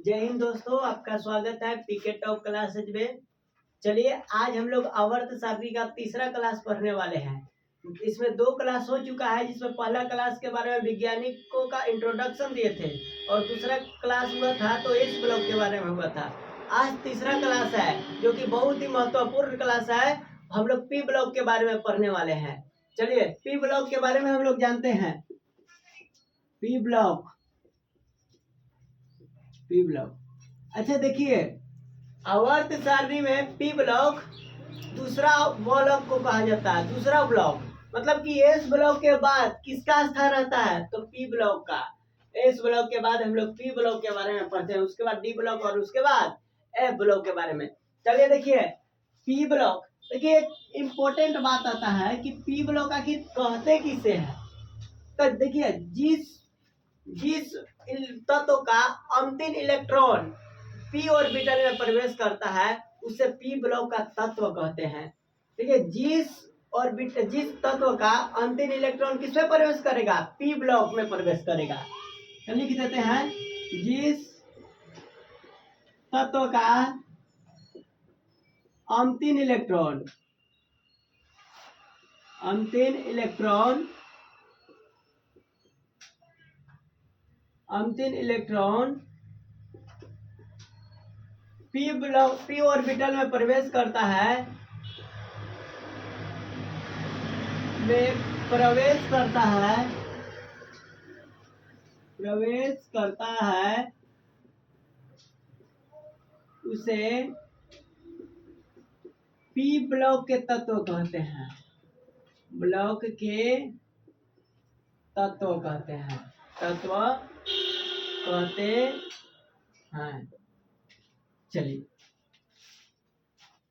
जय हिंद दोस्तों, आपका स्वागत है पीके टॉप क्लासेज में। चलिए आज हम लोग आवर्त सारणी का तीसरा क्लास पढ़ने वाले हैं। इसमें दो क्लास हो चुका है, जिसमें पहला क्लास के बारे में वैज्ञानिकों का इंट्रोडक्शन दिए थे और दूसरा क्लास हुआ था तो एस ब्लॉक के बारे में हुआ था। आज तीसरा क्लास है जो कि बहुत ही महत्वपूर्ण क्लास है। हम लोग पी ब्लॉक के बारे में पढ़ने वाले हैं। चलिए पी ब्लॉक के बारे में हम लोग जानते हैं। पी ब्लॉक अच्छा देखिए, आवर्त सारणी में पी ब्लॉक दूसरा ब्लॉक को कहा जाता है। दूसरा ब्लॉक मतलब कि एस ब्लॉक के बाद किसका स्थान रहता है तो पी ब्लॉक का। एस ब्लॉक के बाद हम लोग पी ब्लॉक के बारे में पढ़ते हैं, उसके बाद डी ब्लॉक और उसके बाद एफ ब्लॉक के बारे में। चलिए देखिए पी ब्लॉक, देखिए एक इम्पोर्टेंट बात आता है कि पी ब्लॉक आखिर कहते किसे है। तो देखिए जिस तत्व का अंतिम इलेक्ट्रॉन पी ऑर्बिटल में प्रवेश करता है उसे पी ब्लॉक का तत्व कहते हैं। ठीक है, जिस तत्व का अंतिम इलेक्ट्रॉन किसमें प्रवेश करेगा, पी ब्लॉक में प्रवेश करेगा। तो लिख देते हैं, जिस तत्व का अंतिम इलेक्ट्रॉन पी ऑर्बिटल में प्रवेश करता है उसे पी ब्लॉक के तत्व कहते हैं। चलिए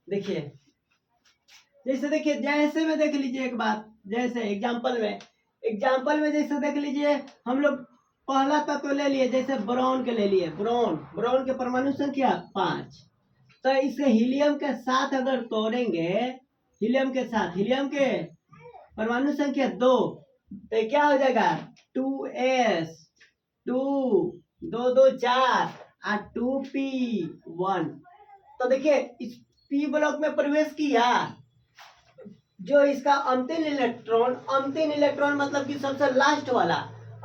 देखिए, जैसे में देख लीजिए एक बात, जैसे एग्जांपल में जैसे देख लीजिए, हम लोग पहला तत्व ले लिए, जैसे बोरॉन के ले लिए। बोरॉन के परमाणु संख्या 5। तो इसे हीलियम के साथ अगर तोड़ेंगे, हीलियम के परमाणु संख्या 2, तो क्या हो जाएगा 2s 2 2 2 4 और 2p1। तो देखिए इस पी ब्लॉक में प्रवेश किया जो इसका अंतिम इलेक्ट्रॉन मतलब कि सबसे लास्ट वाला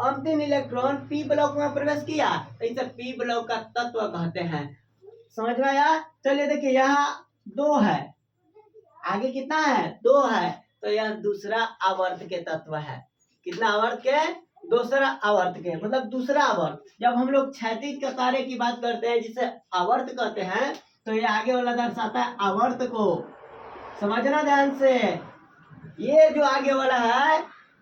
अंतिम इलेक्ट्रॉन पी ब्लॉक में प्रवेश किया, तो इसे पी ब्लॉक का तत्व कहते हैं। समझ में आया। चलिए देखिए, यहाँ 2 है, आगे कितना है 2 है, तो यह दूसरा आवर्त के तत्व है। कितना आवर्त के, दूसरा आवर्त के, मतलब दूसरा आवर्त। जब हम लोग क्षैतिज कतारे की बात करते हैं जिसे आवर्त कहते हैं, तो ये आगे वाला दर्शाता है आवर्त को। समझना ध्यान से, ये जो आगे वाला है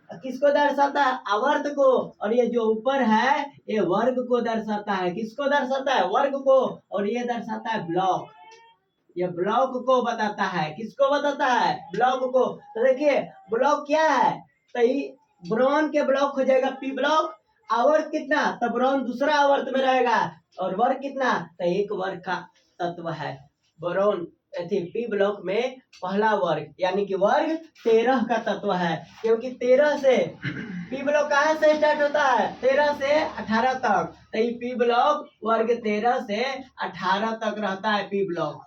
किसको दर्शाता है, आवर्त को, और ये जो ऊपर है ये वर्ग को दर्शाता है। किसको दर्शाता है, वर्ग को, और ये दर्शाता है ब्लॉक। ये ब्लॉक को बताता है। किसको बताता है, ब्लॉक को। तो देखिए ब्लॉक क्या है, तो बोरॉन के ब्लॉक हो जाएगा पी ब्लॉक। आवर्त कितना, तो बोरॉन दूसरा आवर्त में रहेगा, और वर्ग कितना, तो 1 वर्ग का तत्व है बोरॉन। पी ब्लॉक में पहला वर्ग यानी कि वर्ग 13 का तत्व है, क्योंकि 13 से पी ब्लॉक कहाँ से स्टार्ट होता है, 13 से 18 तक। तो ये पी ब्लॉक वर्ग 13 से 18 तक रहता है पी ब्लॉक।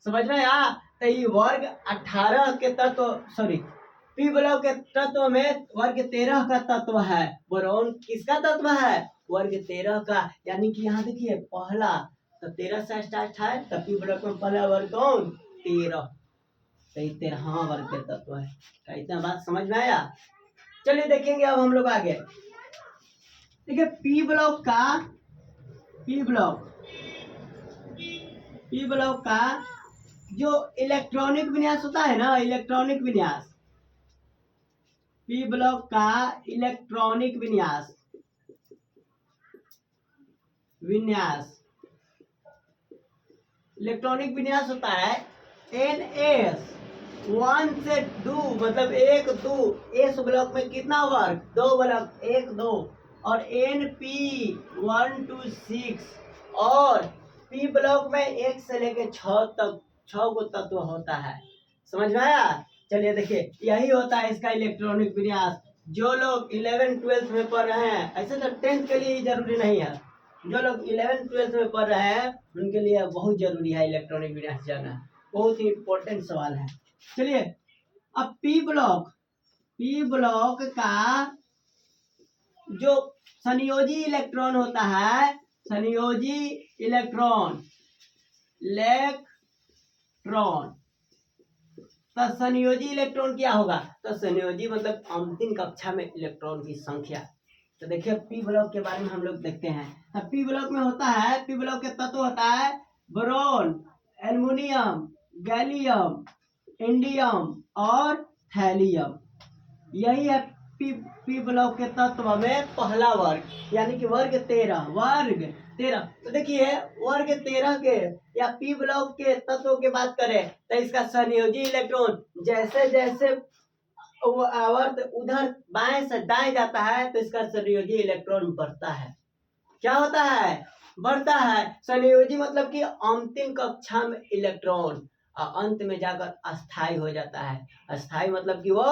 समझ में आया। तो ये वर्ग 18 के तत्व, पी ब्लॉक के तत्व में वर्ग 13 का तत्व है। बोरॉन किसका तत्व है, वर्ग 13 का। यानी कि यहाँ देखिए पहला तो 13 से स्टार्ट है, तो पी ब्लॉक में पहला वर्ग कौन, 13। तो 13वां वर्ग के तत्व है। तो इतना बात समझ में आया। चलिए देखेंगे अब हम लोग आगे। देखिए पी ब्लॉक का जो इलेक्ट्रॉनिक विन्यास होता है ना, इलेक्ट्रॉनिक विन्यास, पी ब्लॉक का इलेक्ट्रॉनिक विन्यास होता है NS 1 से 2, मतलब 1 2। एस ब्लॉक में कितना वर्ग, 2 वर्ग, 1 2, और NP 1 2 6, और पी ब्लॉक में 1 से लेकर 6 तक 6 को तत्व होता है। समझ में आया। चलिए देखिए यही होता है इसका इलेक्ट्रॉनिक विन्यास। जो लोग 11 12 में पढ़ रहे हैं, ऐसे तो 10th के लिए जरूरी नहीं है, जो लोग 11th-12th में पढ़ रहे हैं उनके लिए बहुत जरूरी है इलेक्ट्रॉनिक विन्यास जानना, बहुत ही इम्पोर्टेंट सवाल है। चलिए अब पी ब्लॉक का जो संयोजी इलेक्ट्रॉन होता है, संयोजी इलेक्ट्रॉन तो संयोजी इलेक्ट्रॉन क्या होगा? तो संयोजी मतलब अंतिम कक्षा में इलेक्ट्रॉन की संख्या। तो देखिए पी ब्लॉक के बारे में हम लोग देखते हैं। तो पी ब्लॉक में होता है, पी ब्लॉक के तत्व होता है बोरोन, एल्युमिनियम, गैलियम, इंडियम और थैलियम। यही है पी ब्लॉक के तत्व में पहला वर्ग, यानी कि वर्ग 13। तो देखिए वर्ग 13 के या पी ब्लॉक के तत्वों की बात करें तो इसका संयोजी इलेक्ट्रॉन जैसे जैसे वो आवर्त उधर बाएं से दाएं जाता है तो इसका संयोजी इलेक्ट्रॉन बढ़ता है। क्या होता है? बढ़ता है। संयोजी मतलब कि अंतिम कक्षा में इलेक्ट्रॉन और अंत में जाकर अस्थाई हो जाता है। अस्थाई मतलब कि वो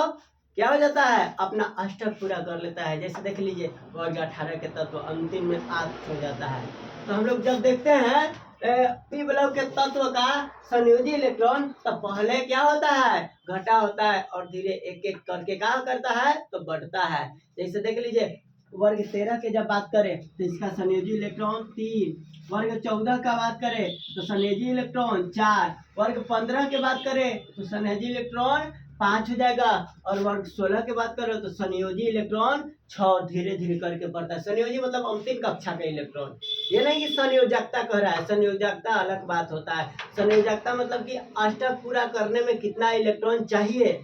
क्या हो जाता है? अपना अष्टक पूरा कर लेता है। जैसे देख लीजिए वर्ग 18 के तत्व अंतिम में आठ हो जाता है। तो हम लोग जब देखते हैं पी ब्लॉक के तत्व का संयोजी इलेक्ट्रॉन तो पहले क्या होता है? घटा होता है और धीरे एक एक करके क्या करता है? तो बढ़ता है। जैसे देख लीजिए वर्ग 13 के जब बात करें तो इसका संयोजी इलेक्ट्रॉन 3, वर्ग 14 का बात करें तो संयोजी इलेक्ट्रॉन 4, वर्ग 15 के बात करें तो संयोजी इलेक्ट्रॉन 5 हो जाएगा और वर्ग 16 के बात करें तो संयोजी इलेक्ट्रॉन 6 धीरे धीरे करके बढ़ता है। संयोजी मतलब अंतिम कक्षा का इलेक्ट्रॉन, ये नहीं कि संयोजकता कह रहा है, संयोजकता अलग बात होता है। संयोजकता मतलब कि अष्टक पूरा करने में कितना इलेक्ट्रॉन चाहिए,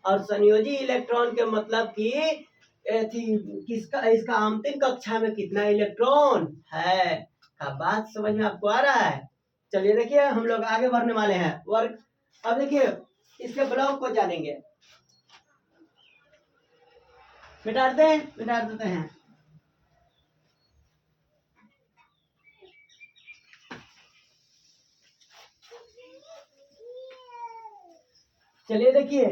और संयोजी इलेक्ट्रॉन के मतलब कि किसका इसका अंतिम कक्षा में कितना इलेक्ट्रॉन है का बात समझ में आपको आ रहा है। चलिए देखिए हम लोग आगे बढ़ने वाले हैं वर्ग। अब देखिए इसके ब्लॉक को जानेंगे। मिटा देते हैं। चलिए देखिए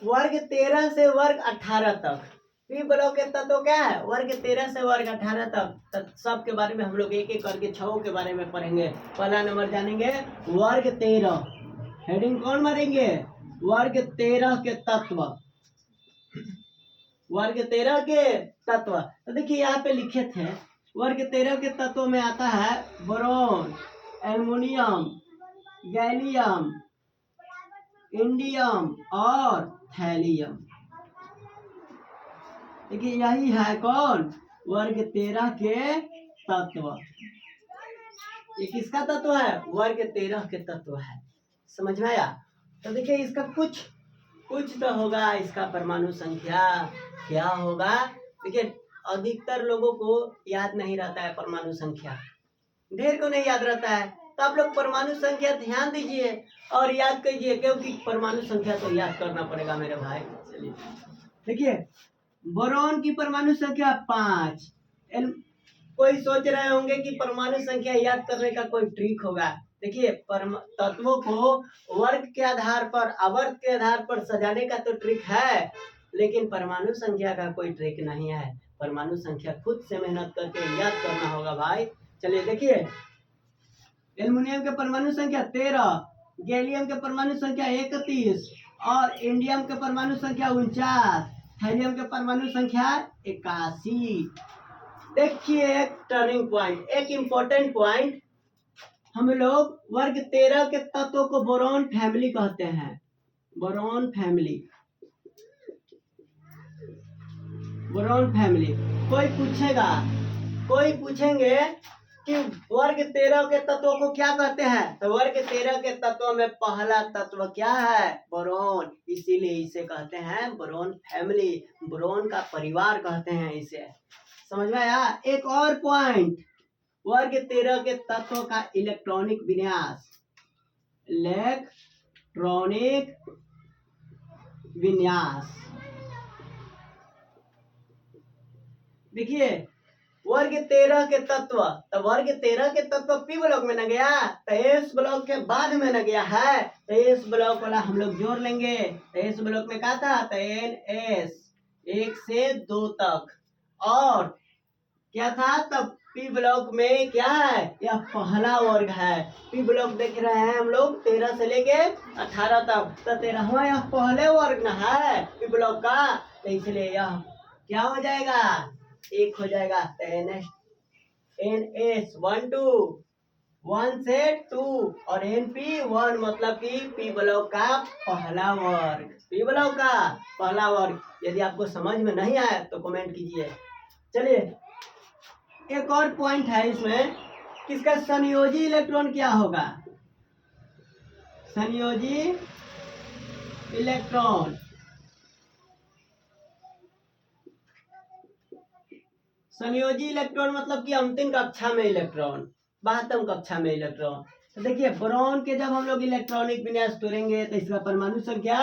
वर्ग 13 से वर्ग 18 तक पी ब्लॉक के तत्व क्या है? वर्ग 13 से वर्ग 18 तक सब के बारे में हम लोग एक एक करके 6 के बारे में पढ़ेंगे। पहला नंबर जानेंगे वर्ग 13। हेडिंग कौन मारेंगे? वर्ग 13 के तत्व। वर्ग 13 के तत्व तो देखिए यहाँ पे लिखे थे वर्ग 13 के तत्व में आता है बोरोन, एल्युमिनियम, गैलियम, इंडियम और थैलियम। देखिए यही है कौन? वर्ग 13 के तत्व। ये किसका तत्व है? वर्ग 13 के तत्व है। समझ में आया? तो देखिए इसका कुछ तो होगा। इसका परमाणु संख्या क्या होगा? देखिए अधिकतर लोगों को याद नहीं रहता है परमाणु संख्या, ढेर को नहीं याद रहता है। तो आप लोग परमाणु संख्या ध्यान दीजिए और याद कीजिए, क्योंकि परमाणु संख्या तो याद करना पड़ेगा मेरे भाई। चलिए देखिए बोरॉन की परमाणु संख्या 5। कोई सोच रहे होंगे कि परमाणु संख्या याद करने का कोई ट्रिक होगा। देखिए तत्वों को वर्ग के आधार पर, आवर्त के आधार पर सजाने का तो ट्रिक है, लेकिन परमाणु संख्या का कोई ट्रिक नहीं है। परमाणु संख्या खुद से मेहनत करके याद करना होगा भाई। चलिए देखिए एल्युमिनियम के परमाणु संख्या 13, गैलियम के परमाणु संख्या 31 और इंडियम के परमाणु संख्या 49, थैलियम के परमाणु संख्या 81। देखिए एक टर्निंग पॉइंट, एक इंपॉर्टेंट पॉइंट, हम लोग वर्ग 13 के तत्वों को बोरॉन फैमिली कहते हैं। Boron family, boron family. कोई पूछेंगे कि वर्ग 13 के तत्वों को क्या कहते हैं? तो वर्ग 13 के तत्वों में पहला तत्व क्या है? बोरॉन। इसीलिए इसे कहते हैं बोरॉन फैमिली, बोरॉन का परिवार कहते हैं इसे। समझ में आया? एक और पॉइंट, वर्ग 13 के तत्वों का इलेक्ट्रॉनिक विन्यास, इलेक्ट्रॉनिक विन्यास। देखिए वर्ग 13 के तत्व, तो वर्ग 13 के तत्व पी ब्लॉक में न गया तो एस ब्लॉक के बाद में न गया है, तो एस ब्लॉक वाला हम लोग जोड़ लेंगे। तो एस ब्लॉक में क्या था? तो एन एस 1 से 2 तक, और क्या था तब पी ब्लॉक में क्या है, यह पहला वर्ग है। पी ब्लॉक देख रहे हैं हम लोग 13 से लेके 18 तक, तो 13वां यह पहले वर्ग न है पी ब्लॉक का, तो इसलिए यह क्या हो जाएगा, एक हो जाएगा। एन एस 1 2 1 से 2 और एन पी 1 मतलब कि पी ब्लॉक का पहला वर्ग, पी ब्लॉक का पहला वर्ग। यदि आपको समझ में नहीं आया तो कमेंट कीजिए। चलिए एक और पॉइंट है इसमें, किसका संयोजी इलेक्ट्रॉन क्या होगा, संयोजी इलेक्ट्रॉन, संयोजी इलेक्ट्रॉन मतलब कि अंतिम कक्षा में इलेक्ट्रॉन, 12वीं कक्षा में इलेक्ट्रॉन। तो देखिए बोरॉन के जब हम लोग इलेक्ट्रॉनिक विन्यास तोड़ेंगे तो इसका परमाणु संख्या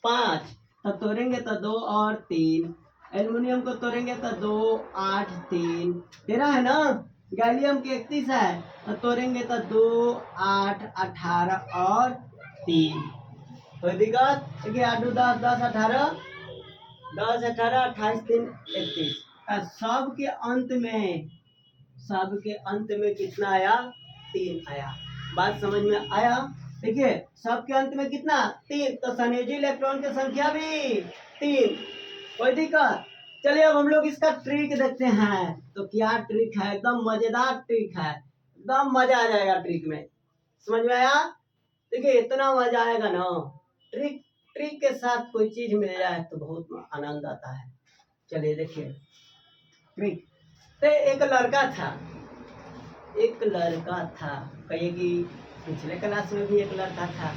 5, तब तोड़ेंगे तो 2 और 3, एल्युमिनियम को तोड़ेंगे तो 2 8 3 13 है ना, गैलियम के 31 है, तो तोड़ेंगे तो 2 8 18 और 3। कोई दिक्कत, देखिए 8 2 10 10 18 10 18 28 3 31, सबके अंत में, सबके अंत में कितना आया, 3 आया। बात समझ में आया। देखिए सबके अंत में कितना, 3, तो संयोजी इलेक्ट्रॉन की संख्या भी 3। कोई दिक्कत। चलिए अब हम लोग इसका ट्रिक देखते हैं, तो क्या ट्रिक है, एकदम मजेदार ट्रिक है, एकदम मजा आ जाएगा ट्रिक में। समझ में आया। देखिए इतना मजा आएगा ना, ट्रिक ट्रिक के साथ कोई चीज मिल जाए तो बहुत आनंद आता है। चलिए देखिए ट्रिक। तो एक लड़का था, एक लड़का था, कहिए कि पिछले क्लास में भी एक लड़का था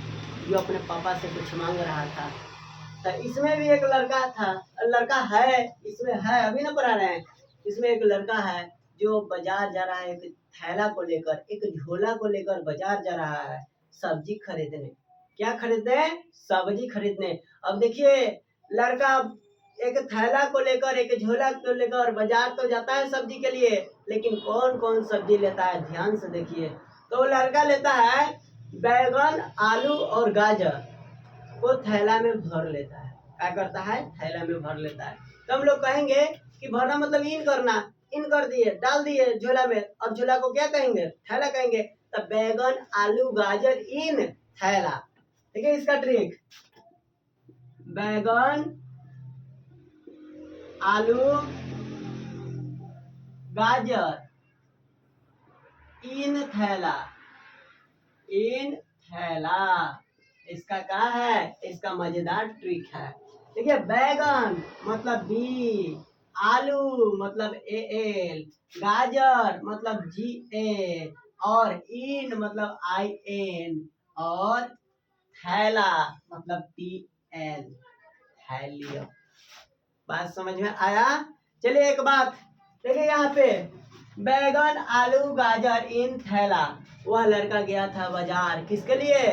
जो अपने पापा से कुछ मांग रहा था, तो इसमें भी एक लड़का था, लड़का है, इसमें है अभी ना पढ़ा रहे हैं, इसमें एक लड़का है जो बाजार जा रहा है, एक थैला को लेकर, एक झोला को लेकर बाजार जा रहा है सब्जी खरीदने। क्या खरीदने, सब्जी खरीदने। अब देखिए लड़का एक थैला को लेकर, एक झोला को लेकर बाजार तो जाता है सब्जी के लिए, लेकिन कौन कौन सब्जी लेता है ध्यान से देखिए। तो लड़का लेता है बैगन आलू और गाजर, वो थैला में भर लेता है। क्या करता है, थैला में भर लेता है। तो हम लोग कहेंगे कि भरना मतलब इन करना, इन कर दिए, डाल दिए झोला में, अब झोला को क्या कहेंगे, थैला कहेंगे। तो बैगन आलू गाजर इन थैला। ठीक है इसका ट्रिक, बैगन आलू गाजर इन थैला, इन थैला। इसका क्या है, इसका मजेदार ट्रिक है। देखिए बैगन मतलब बी, आलू मतलब ए एल, गाजर मतलब जी ए, और इन मतलब आई एन, और थैला मतलब टी एल, थैलियम। बात समझ में आया। चलिए एक बात देखिए यहाँ पे, बैगन आलू गाजर इन थैला। वह लड़का गया था बाजार किसके लिए,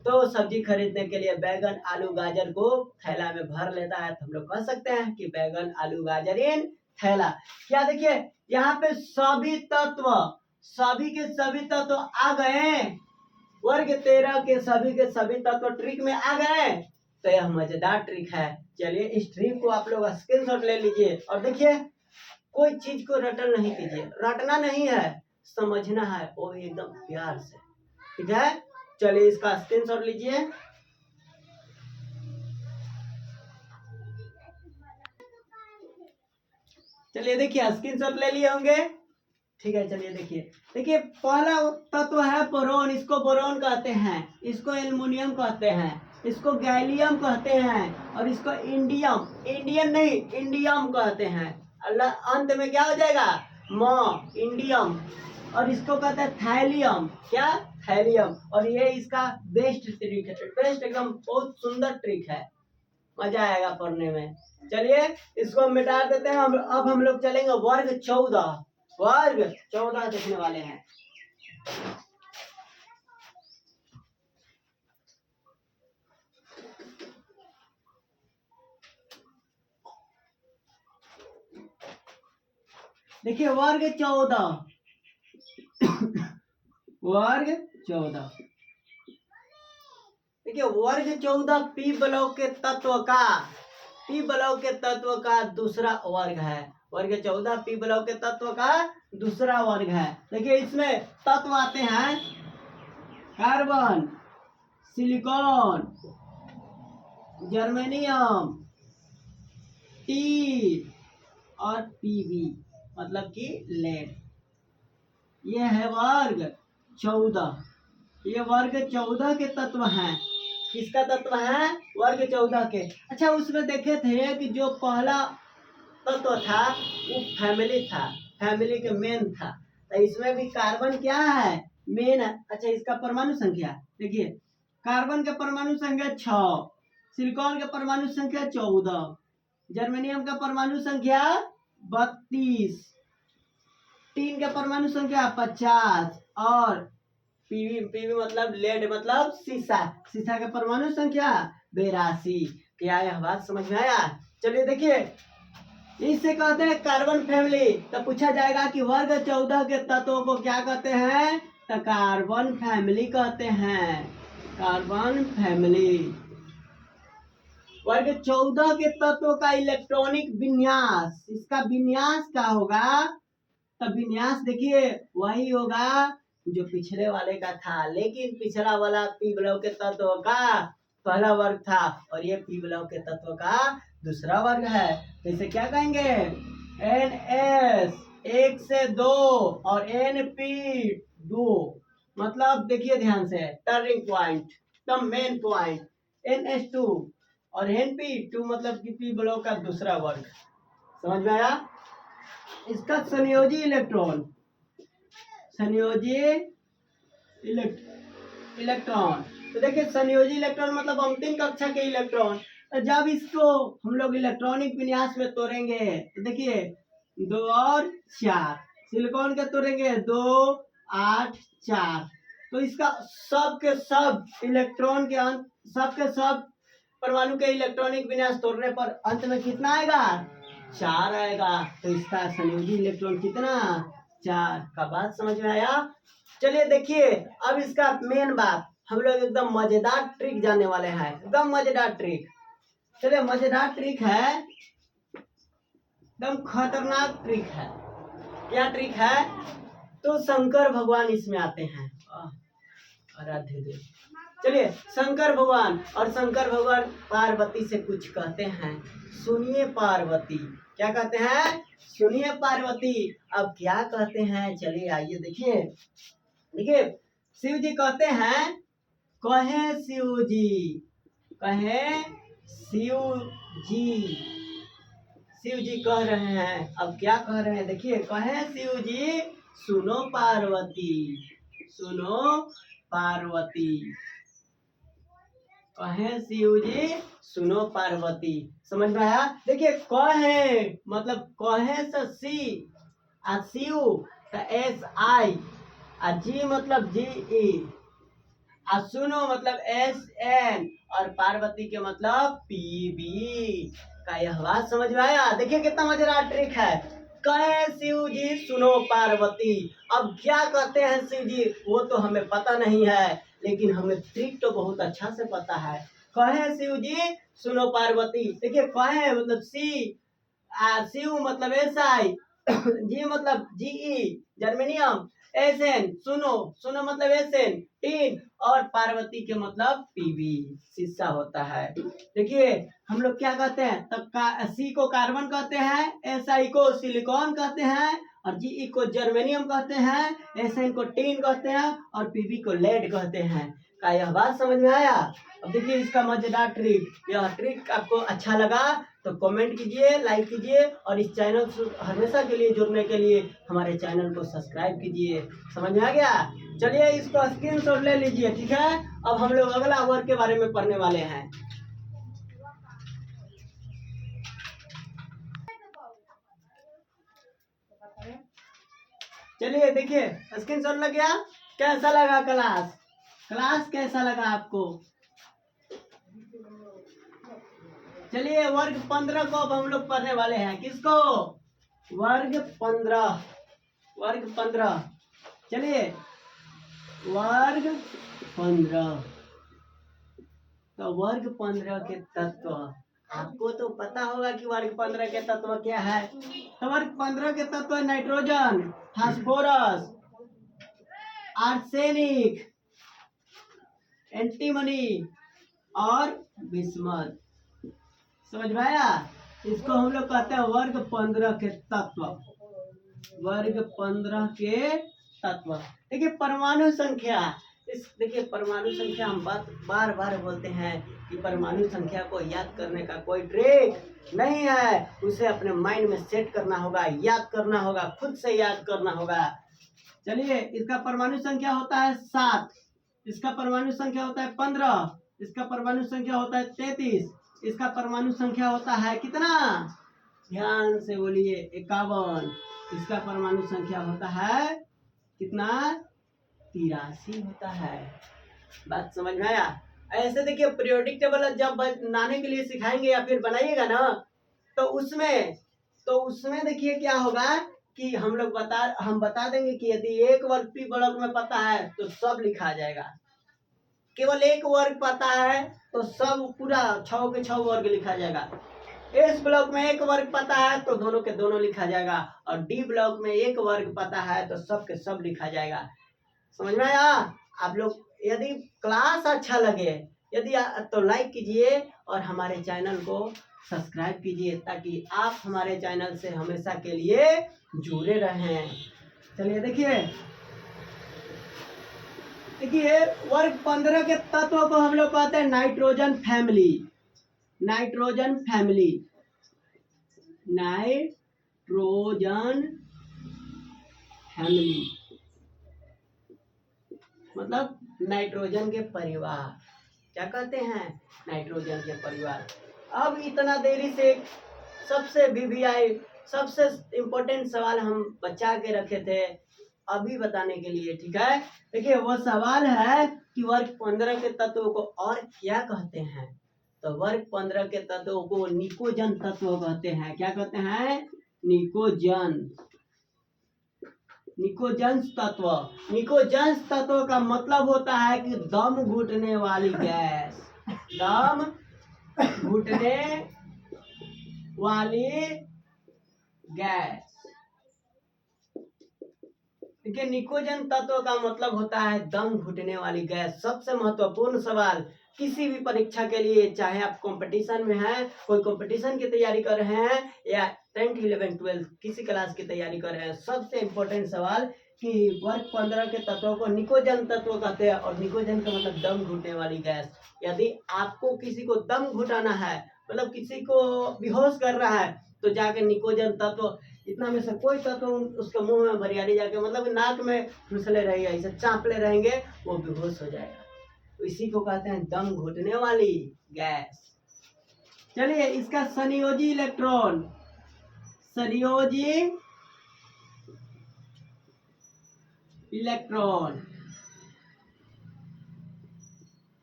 तो सब्जी खरीदने के लिए। बैगन आलू गाजर को थैला में भर लेता है, तो हम लोग कह सकते हैं कि बैगन आलू गाजर इन थैला। क्या देखिए यहाँ पे सभी तत्व, सभी के सभी तत्व आ गए, वर्ग 13 के सभी तत्व ट्रिक में आ गए। तो यह मजेदार ट्रिक है। चलिए इस ट्रिक को आप लोग स्क्रीनशॉट ले लीजिए और देखिए कोई चीज को रटन नहीं कीजिए, रटना नहीं है, समझना है वो एकदम प्यार से। ठीक है, चलिए इसका स्क्रीनशॉट लीजिए। चलिए देखिए स्क्रीनशॉट ले लिए होंगे। ठीक है चलिए देखिए, देखिए पहला तत्व है बोरोन, इसको बोरोन कहते हैं, इसको एल्युमिनियम कहते हैं, इसको गैलियम कहते हैं, और इसको इंडियम, इंडियन नहीं इंडियम कहते हैं। अल्लाह अंत में क्या हो जाएगा, म इंडियम। और इसको कहते हैं थैलियम, क्या थैलियम। और ये इसका बेस्ट ट्रिक है, बेस्ट एकदम बहुत सुंदर ट्रिक है, मजा आएगा पढ़ने में। चलिए इसको हम मिटा देते हैं। अब हम लोग चलेंगे वर्ग 14, वर्ग 14 देखने वाले हैं। देखिए वर्ग 14, वर्ग 14। देखिए वर्ग 14 पी ब्लॉक के तत्व का पी ब्लॉक के तत्व का दूसरा वर्ग है। वर्ग 14 पी ब्लॉक के तत्व का दूसरा वर्ग है। देखिए इसमें तत्व आते हैं कार्बन, सिलिकॉन, जर्मेनियम, टी और पीवी मतलब कि लेड। ये है वर्ग 14। ये वर्ग 14 के तत्व हैं। किसका तत्व है? वर्ग 14 के। अच्छा उसमें देखे थे कि जो पहला तत्व था वो फैमिली था, फैमिली के मेन था। तो इसमें भी कार्बन क्या है? मेन है। अच्छा इसका परमाणु संख्या देखिए, कार्बन का परमाणु संख्या 6, सिलिकॉन का परमाणु संख्या 14, जर्मेनियम का परमाणु संख्या 32, टीन का परमाणु संख्या 50 और पीवी, पीवी मतलब लेड मतलब शीशा, शीशा का परमाणु संख्या 82। क्या यह बात समझ में आया? चलिए देखिए, इससे कहते हैं कार्बन फैमिली। तो पूछा जाएगा कि वर्ग 14 के तत्वों को क्या कहते हैं? तो कार्बन फैमिली कहते हैं, कार्बन फैमिली। वर्ग 14 के तत्वों का इलेक्ट्रॉनिक विन्यास, इसका विन्यास क्या होगा? तो विन्यास देखिए वही होगा जो पिछले वाले का था, लेकिन पिछला वाला पी ब्लॉक के तत्व का पहला वर्ग था और ये पी ब्लॉक के तत्व का दूसरा वर्ग है। तो इसे क्या कहेंगे? NS 1 से 2 और NP 2। मतलब देखिए ध्यान से, turning point, the main point. NS2 और NP2 मतलब कि पी ब्लॉक का दूसरा वर्ग। समझ में आया? इसका संयोजी इलेक्ट्रॉन, संयोजी इलेक्ट्रॉन। तो देखिए संयोजी इलेक्ट्रॉन मतलब अंतिम कक्षा के इलेक्ट्रॉन। तो जब इसको हम लोग इलेक्ट्रॉनिक विन्यास में तोड़ेंगे तो देखिए 2 और 4, सिलिकॉन के तोड़ेंगे 2 8 4। तो इसका सब के सब इलेक्ट्रॉन के अंत, सब के सब परमाणु के इलेक्ट्रॉनिक विन्यास तोड़ने पर अंत में कितना आएगा? 4 आएगा। तो इसका संयोजी इलेक्ट्रॉन कितना? 4 का बात समझ में आया? चलिए देखिए अब इसका मेन बात, हम लोग एकदम मजेदार ट्रिक जानने वाले हैं, एकदम मजेदार ट्रिक। चलिए मजेदार ट्रिक है, एकदम खतरनाक ट्रिक है। क्या ट्रिक है? तो शंकर भगवान इसमें आते हैं, आराध्य देव। चलिए शंकर भगवान, और शंकर भगवान पार्वती से कुछ कहते हैं। सुनिए पार्वती, क्या कहते हैं? सुनिए पार्वती। अब क्या कहते हैं? चलिए आइए देखिए। देखिए शिव जी कहते हैं, कहे शिव जी, कहे शिव जी, शिव जी कह रहे हैं। अब क्या कह रहे हैं? देखिए, कहे शिव जी सुनो पार्वती, सुनो पार्वती, कहे शिव जी सुनो पार्वती। समझ में आया? देखिए कहे मतलब कहे से सी, आ शिव SI, आ जी मतलब GE, आ सुनो मतलब SN और पार्वती के मतलब PB। का यह बात समझ में आया? देखिए कितना मजेदार ट्रिक है। कहे शिव जी सुनो पार्वती। अब क्या कहते हैं शिव जी वो तो हमें पता नहीं है, लेकिन हमें ट्रिक तो बहुत अच्छा से पता है। कहे शिव जी सुनो पार्वती। देखिए कहे मतलब सी, शिव मतलब SI, जी मतलब GE जर्मेनियम, SN सुनो, सुनो मतलब SN टीन और पार्वती के मतलब PB शीशा होता है। देखिए हम लोग क्या कहते हैं? तब C को कार्बन कहते हैं, SI को सिलिकॉन कहते हैं और GE को जर्मेनियम कहते हैं, SN को टीन कहते हैं और PB को लेड कहते हैं। का यह बात समझ में आया? अब देखिए इसका मजेदार ट्रिक। यह ट्रिक आपको अच्छा लगा तो कमेंट कीजिए, लाइक कीजिए और इस चैनल से हमेशा के लिए जुड़ने के लिए हमारे चैनल को सब्सक्राइब कीजिए। समझ में आ गया? चलिए इसको स्क्रीनशॉट ले लीजिए, ठीक है? अब हम लोग अगला वर्ग के बारे में पढ़ने वाले हैं। चलिए देखिए स्क्रीनशॉट लग गया। कैसा लगा क्लास? क्लास कैसा लगा आपको? चलिए वर्ग 15 को अब हम लोग पढ़ने वाले हैं। किसको? वर्ग 15, वर्ग 15। चलिए वर्ग 15, तो वर्ग 15 के तत्व आपको तो पता होगा कि वर्ग 15 के तत्व क्या है। तो वर्ग 15 के तत्व नाइट्रोजन, फास्फोरस, आर्सेनिक, एंटीमनी और बिस्मथ। समझ में आया? इसको हम लोग कहते हैं वर्ग 15 के तत्व। वर्ग 15 के तत्व। देखिए परमाणु संख्या, देखिए परमाणु संख्या हम बार बार बोलते हैं कि परमाणु संख्या को याद करने का कोई ट्रिक नहीं है, उसे अपने माइंड में सेट करना होगा, याद करना होगा, खुद से याद करना होगा। चलिए, इसका परमाणु संख्या होता है 7, इसका परमाणु संख्या होता है 15, इसका परमाणु संख्या होता है 33, इसका परमाणु संख्या होता है कितना? ध्यान से बोलिए, 51। इसका परमाणु संख्या होता है कितना? 83 होता है। बात समझ में आया? ऐसे देखिए पीरियोडिक टेबल जब बनाने के लिए सिखाएंगे या फिर बनाइएगा ना, तो उसमें देखिए क्या होगा कि हम बता देंगे कि यदि एक वर्ग पी ब्लॉक में पता है तो सब लिखा जाएगा, केवल एक वर्ग पता है तो सब पूरा 6 के 6 वर्ग लिखा जाएगा। इस ब्लॉक में एक वर्ग पता है तो दोनों के दोनों लिखा जाएगा, और डी ब्लॉक में एक वर्ग पता है तो सब के सब लिखा जाएगा। समझ में आया? आप लोग यदि क्लास अच्छा लगे तो लाइक कीजिए और हमारे चैनल को सब्सक्राइब कीजिए, ताकि आप हमारे चैनल से हमेशा के लिए जुड़े रहें। चलिए देखिए वर्ग 15 के तत्वों को हम लोग कहते हैं nitrogen family. Nitrogen family, nitrogen family मतलब नाइट्रोजन के परिवार। क्या कहते हैं? नाइट्रोजन के परिवार। अब इतना देरी से सबसे VVI सबसे इम्पोर्टेंट सवाल हम बचा के रखे थे अभी बताने के लिए, ठीक है? देखिए वो सवाल है कि वर्ग 15 के तत्वों को और क्या कहते हैं। तो वर्ग 15 के तत्वों को निकोजन तत्व कहते हैं। क्या कहते हैं? निकोजन। निकोजन्स तत्व। निकोजन्स तत्व का मतलब होता है कि दम घुटने वाली गैस। दम घुटने वाली गैस। देखिए निकोजन तत्व का मतलब होता है दम घुटने वाली गैस। सबसे महत्वपूर्ण सवाल किसी भी परीक्षा के लिए, चाहे आप कंपटीशन में हैं, कोई कंपटीशन की तैयारी कर रहे हैं या 10th 11th 12th किसी क्लास की तैयारी कर रहे हैं, सबसे इम्पोर्टेंट सवाल कि वर्ग 15 के तत्वों को निकोजन तत्व कहते हैं, और निकोजन का मतलब दम घुटने वाली गैस। यदि आपको किसी को दम घुटाना है, मतलब किसी को बेहोश कर रहा है, तो जाके निकोजन तत्व, इतना में से कोई तत्व उसके मुंह में भरियारी जाके, मतलब नाक में घुसले रहेगा, ऐसे चापले रहेंगे, वो बेहोश हो जाएगा। तो इसी को कहते हैं दम घुटने वाली गैस। चलिए इसका संयोजी इलेक्ट्रॉन, संयोजी इलेक्ट्रॉन,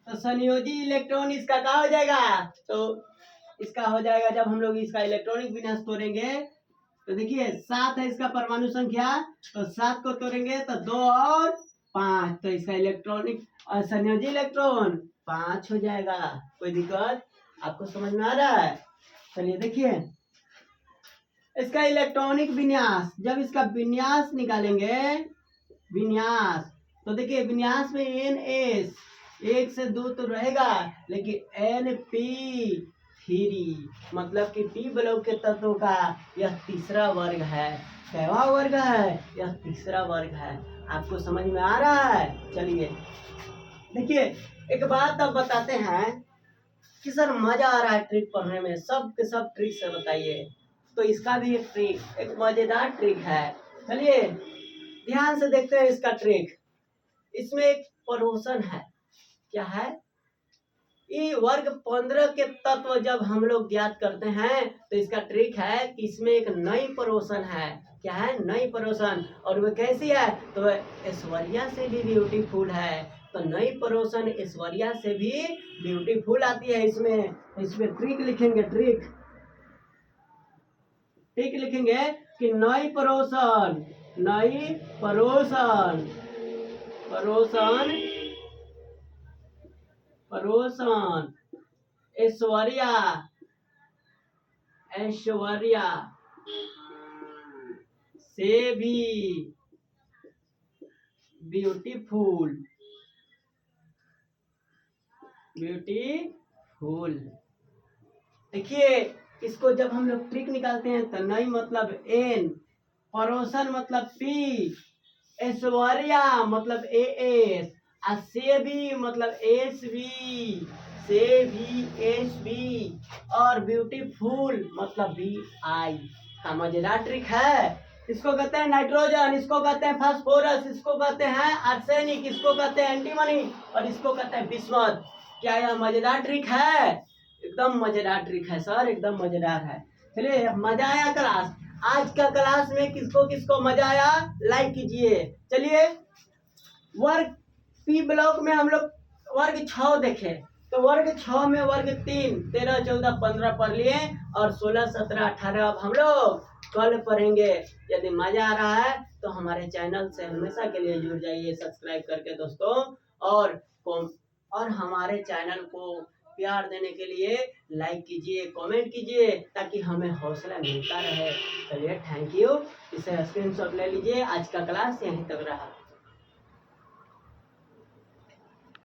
तो संयोजी इलेक्ट्रॉन इसका क्या हो जाएगा? तो इसका हो जाएगा, जब हम लोग इसका इलेक्ट्रॉनिक विन्यास तोड़ेंगे, तो देखिए 7 है इसका परमाणु संख्या, तो 7 को तोड़ेंगे तो 2 और 5, तो इसका इलेक्ट्रॉनिक संयोजी इलेक्ट्रॉन 5 हो जाएगा। कोई दिक्कत? आपको समझ में आ रहा है? चलिए देखिए इसका इलेक्ट्रॉनिक विन्यास, जब इसका विन्यास निकालेंगे, विन्यास, तो देखिए विन्यास में NS 1 से 2 तो रहेगा, लेकिन NP3 मतलब कि टी ब्लॉक के तत्वों का यह तीसरा वर्ग है। कैवा वर्ग है? यह तीसरा वर्ग है। आपको समझ में आ रहा है? चलिए देखिए एक बात अब बताते हैं कि सर मजा आ रहा है ट्रिक पढ़ने में, सब के सब ट्रिक से बताइए। तो इसका भी एक ट्रिक, एक मजेदार ट्रिक है। चलिए ध्यान से देखते हैं इसका ट्रिक। इसमें एक पड़ोसन है। क्या है? ये वर्ग 15 के तत्व जब हम लोग ज्ञात करते हैं तो इसका ट्रिक है कि इसमें एक नई पड़ोसन है। क्या है? नई पड़ोसन। और वो कैसी है? तो ऐश्वर्या से भी ब्यूटीफुल है। तो नई पड़ोसन ऐश्वर्या से भी ब्यूटीफुल आती है। इसमें ट्रिक लिखेंगे, ट्रिक लिखेंगे कि नई पड़ोसन, नई पड़ोसन, पड़ोसन, पड़ोसन ऐश्वर्या ऐश्वर्या से भी ब्यूटीफुल, ब्यूटीफुल। देखिए इसको जब हम लोग ट्रिक निकालते हैं तो नई मतलब एन, पड़ोसन मतलब पी, ऐश्वर्या मतलब ए एस, और से भी मतलब एस बी, से भी एस बी, और ब्यूटीफुल मतलब बी आई। का मजेदार ट्रिक है। इसको कहते हैं नाइट्रोजन, इसको कहते हैं फास्फोरस, इसको कहते हैं आर्सेनिक, इसको कहते हैं एंटीमनी, और इसको कहते हैं बिस्मथ। क्या यह मजेदार ट्रिक है? एकदम मजेदार ट्रिक है सर, एकदम मजेदार है। चलिए मजा आया क्लास? आज का क्लास में किसको किसको मजा आया लाइक कीजिए। चलिए वर्ग पी ब्लॉक में हम लोग वर्ग 6 देखे, तो वर्ग 6 में वर्ग 3, 13, 14, 15 पढ़ लिए, और 16, 17, 18 अब हम लोग कल पढ़ेंगे। यदि मजा आ रहा है तो हमारे चैनल से हमेशा के लिए जुड़ जाइए सब्सक्राइब करके दोस्तों, और हमारे चैनल को प्यार देने के लिए लाइक कीजिए, कमेंट कीजिए, ताकि हमें हौसला मिलता रहे। चलिए थैंक यू। इसे स्क्रीनशॉट ले लीजिए। आज का क्लास यहीं तक रहा।